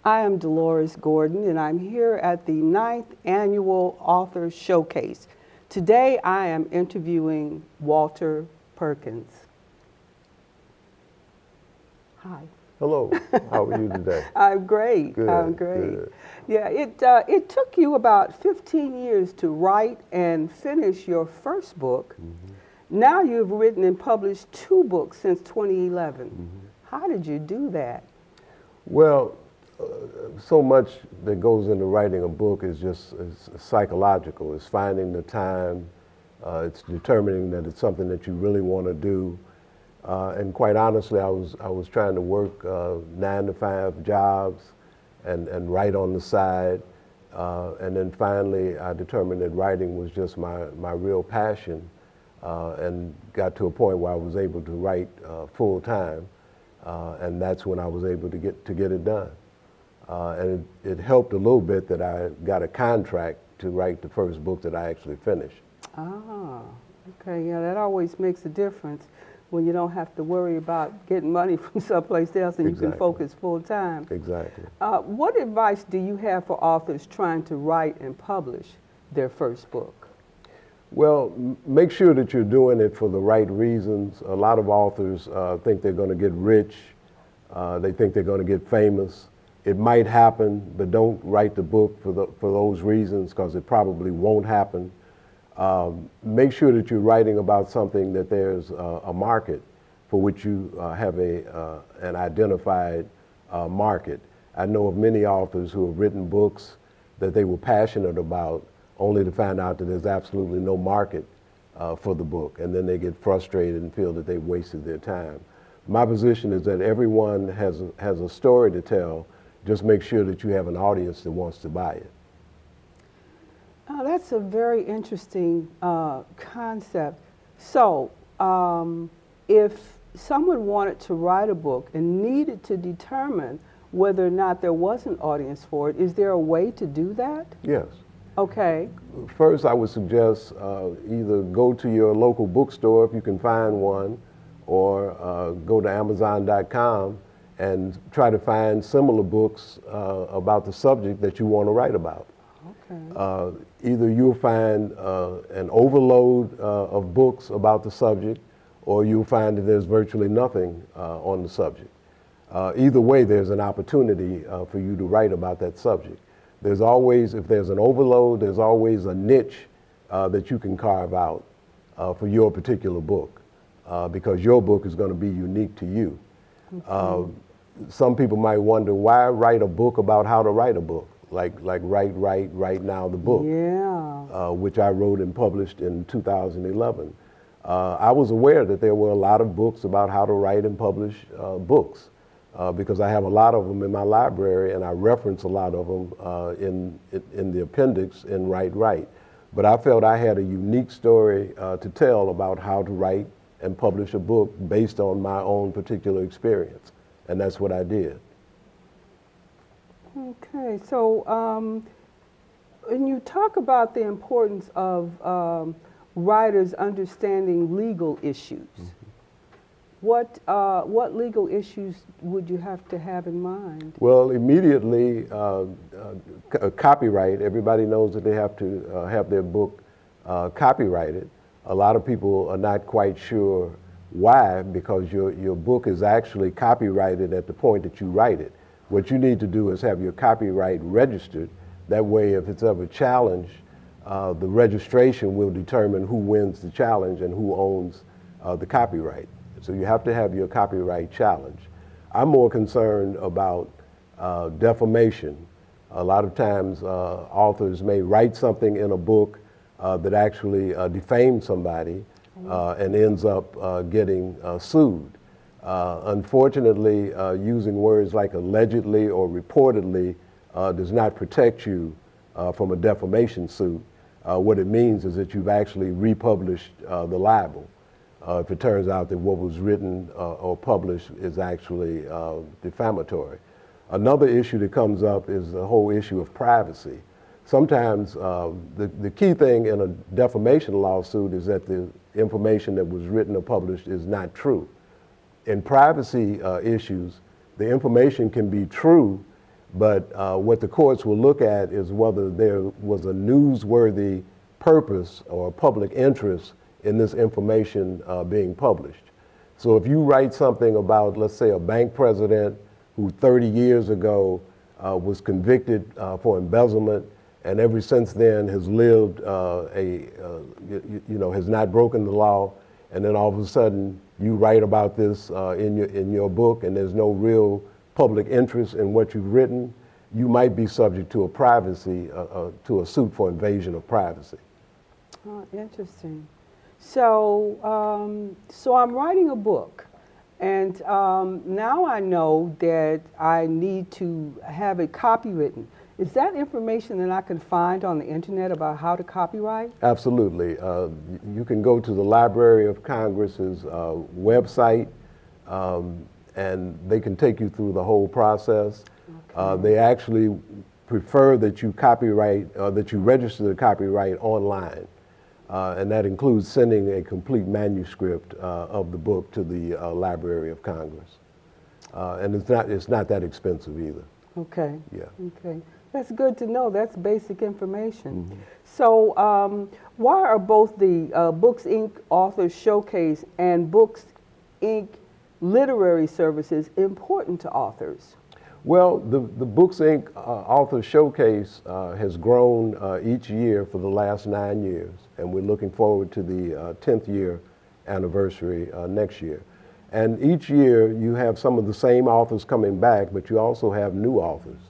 I am Dolores Gordon, and I'm here at the 9th Annual Author Showcase. Today, I am interviewing Walter Perkins. Hi. Hello. How are you today? I'm great. Good, I'm great. good. Yeah, it took you about 15 years to write and finish your first book. Mm-hmm. Now you've written and published 2 books since 2011. Mm-hmm. How did you do that? Well, so much that goes into writing a book is just psychological. It's finding the time. It's determining that it's something that you really want to do. And quite honestly, I was trying to work 9-to-5 jobs and write on the side. And then finally, I determined that writing was just my real passion, and got to a point where I was able to write full time. And that's when I was able to get it done. And it helped a little bit that I got a contract to write the first book that I actually finished. Ah, okay, yeah, that always makes a difference when you don't have to worry about getting money from someplace else and you can focus full time. Exactly. What advice do you have for authors trying to write and publish their first book? Well, make sure that you're doing it for the right reasons. A lot of authors think they're going to get rich. They think they're going to get famous. It might happen, but don't write the book for those reasons, because it probably won't happen. Make sure that you're writing about something that there's a market for which you have an identified market. I know of many authors who have written books that they were passionate about, only to find out that there's absolutely no market for the book, and then they get frustrated and feel that they've wasted their time. My position is that everyone has a story to tell. Just make sure that you have an audience that wants to buy it. That's a very interesting concept. So, if someone wanted to write a book and needed to determine whether or not there was an audience for it, is there a way to do that? Yes. Okay. First, I would suggest either go to your local bookstore if you can find one, or go to Amazon.com and try to find similar books about the subject that you want to write about. Okay. Either you'll find an overload of books about the subject, or you'll find that there's virtually nothing on the subject. Either way, there's an opportunity for you to write about that subject. There's always, if there's an overload, there's always a niche that you can carve out for your particular book, because your book is going to be unique to you. Okay. Some people might wonder, why write a book about how to write a book? Like Right Now, the book, yeah. Which I wrote and published in 2011. I was aware that there were a lot of books about how to write and publish books, because I have a lot of them in my library, and I reference a lot of them in the appendix in Right. But I felt I had a unique story to tell about how to write and publish a book based on my own particular experience, and that's what I did. Okay, so when you talk about the importance of writers understanding legal issues, mm-hmm. What legal issues would you have to have in mind? Well, immediately, copyright. Everybody knows that they have to have their book copyrighted. A lot of people are not quite sure why, because your book is actually copyrighted at the point that you write it. What you need to do is have your copyright registered. That way, if it's ever challenged, the registration will determine who wins the challenge and who owns the copyright. So you have to have your copyright challenged. I'm more concerned about defamation. A lot of times, authors may write something in a book that actually defames somebody and ends up getting sued. Unfortunately, using words like allegedly or reportedly does not protect you from a defamation suit. What it means is that you've actually republished the libel, if it turns out that what was written or published is actually defamatory. Another issue that comes up is the whole issue of privacy. Sometimes the key thing in a defamation lawsuit is that the information that was written or published is not true. In privacy issues, the information can be true, But what the courts will look at is whether there was a newsworthy purpose or public interest in this information being published. So if you write something about, let's say, a bank president who 30 years ago was convicted for embezzlement and ever since then has lived has not broken the law, and then all of a sudden you write about this in your book and there's no real public interest in what you've written, you might be subject to to a suit for invasion of privacy. Oh, interesting. So, so I'm writing a book, and now I know that I need to have it copywritten. Is that information that I can find on the internet about how to copyright? Absolutely. You can go to the Library of Congress's website, and they can take you through the whole process. Okay. They actually prefer that you that you register the copyright online. And that includes sending a complete manuscript of the book to the Library of Congress. And it's not that expensive either. Okay. Yeah. Okay. That's good to know. That's basic information. Mm-hmm. So why are both the Books Inc. Authors Showcase and Books Inc. Literary Services important to authors? Well, the Books Inc. Author Showcase has grown each year for the last 9 years, and we're looking forward to the 10th year anniversary next year. And each year you have some of the same authors coming back, but you also have new authors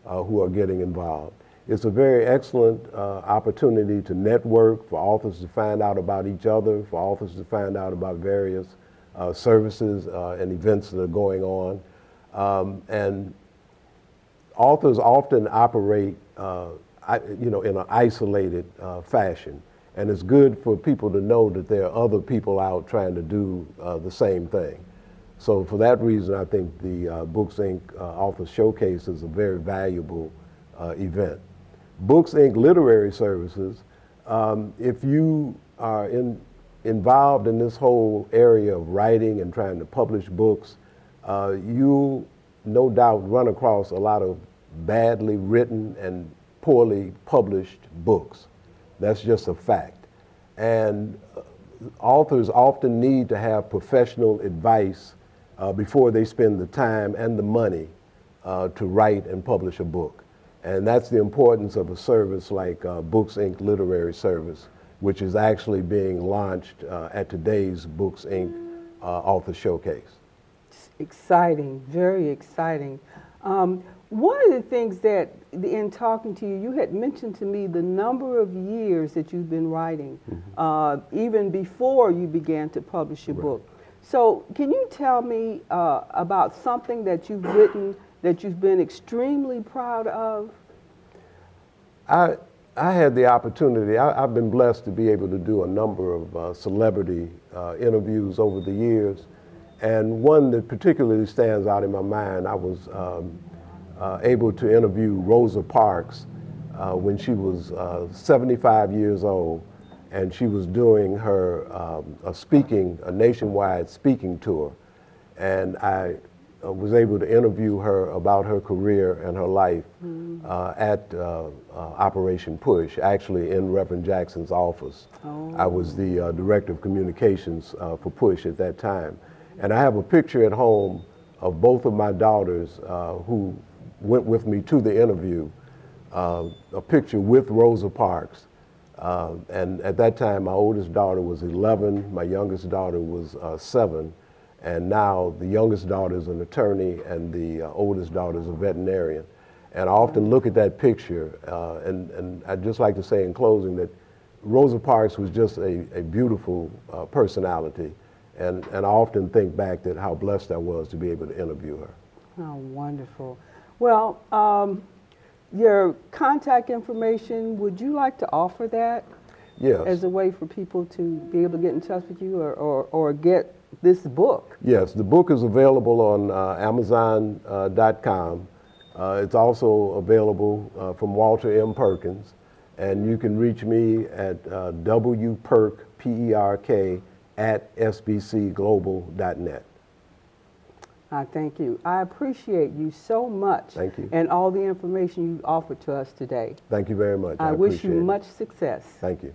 who are getting involved. It's a very excellent opportunity to network, for authors to find out about each other, for authors to find out about various services and events that are going on. And authors often operate, in an isolated fashion, and it's good for people to know that there are other people out trying to do the same thing. So for that reason, I think the Books Inc. Author Showcase is a very valuable event. Books Inc. Literary Services, if you are involved in this whole area of writing and trying to publish books, you'll no doubt run across a lot of badly written and poorly published books. That's just a fact. And authors often need to have professional advice before they spend the time and the money to write and publish a book. And that's the importance of a service like Books Inc. Literary Service, which is actually being launched at today's Books Inc. Author Showcase. Exciting, very exciting. One of the things that, in talking to you, you had mentioned to me the number of years that you've been writing, even before you began to publish your book. So can you tell me about something that you've written that you've been extremely proud of? I had the opportunity, I've been blessed to be able to do a number of celebrity interviews over the years. And one that particularly stands out in my mind, I was able to interview Rosa Parks when she was 75 years old, and she was doing her a nationwide speaking tour. And I was able to interview her about her career and her life at Operation Push, actually in Reverend Jackson's office. Oh. I was the Director of Communications for Push at that time. And I have a picture at home of both of my daughters who went with me to the interview, a picture with Rosa Parks. And at that time, my oldest daughter was 11, my youngest daughter was 7, and now the youngest daughter is an attorney and the oldest daughter is a veterinarian. And I often look at that picture, and I'd just like to say in closing that Rosa Parks was just a beautiful personality. And I often think back that how blessed I was to be able to interview her. Oh, wonderful. Well, your contact information, would you like to offer that? Yes. As a way for people to be able to get in touch with you or get this book? Yes, the book is available on Amazon.com. It's also available from Walter M. Perkins. And you can reach me at WPerk, P-E-R-K, @sbcglobal.net. I thank you. I appreciate you so much. Thank you. And all the information you offered to us today. Thank you very much. I wish you appreciate it. much success. Thank you.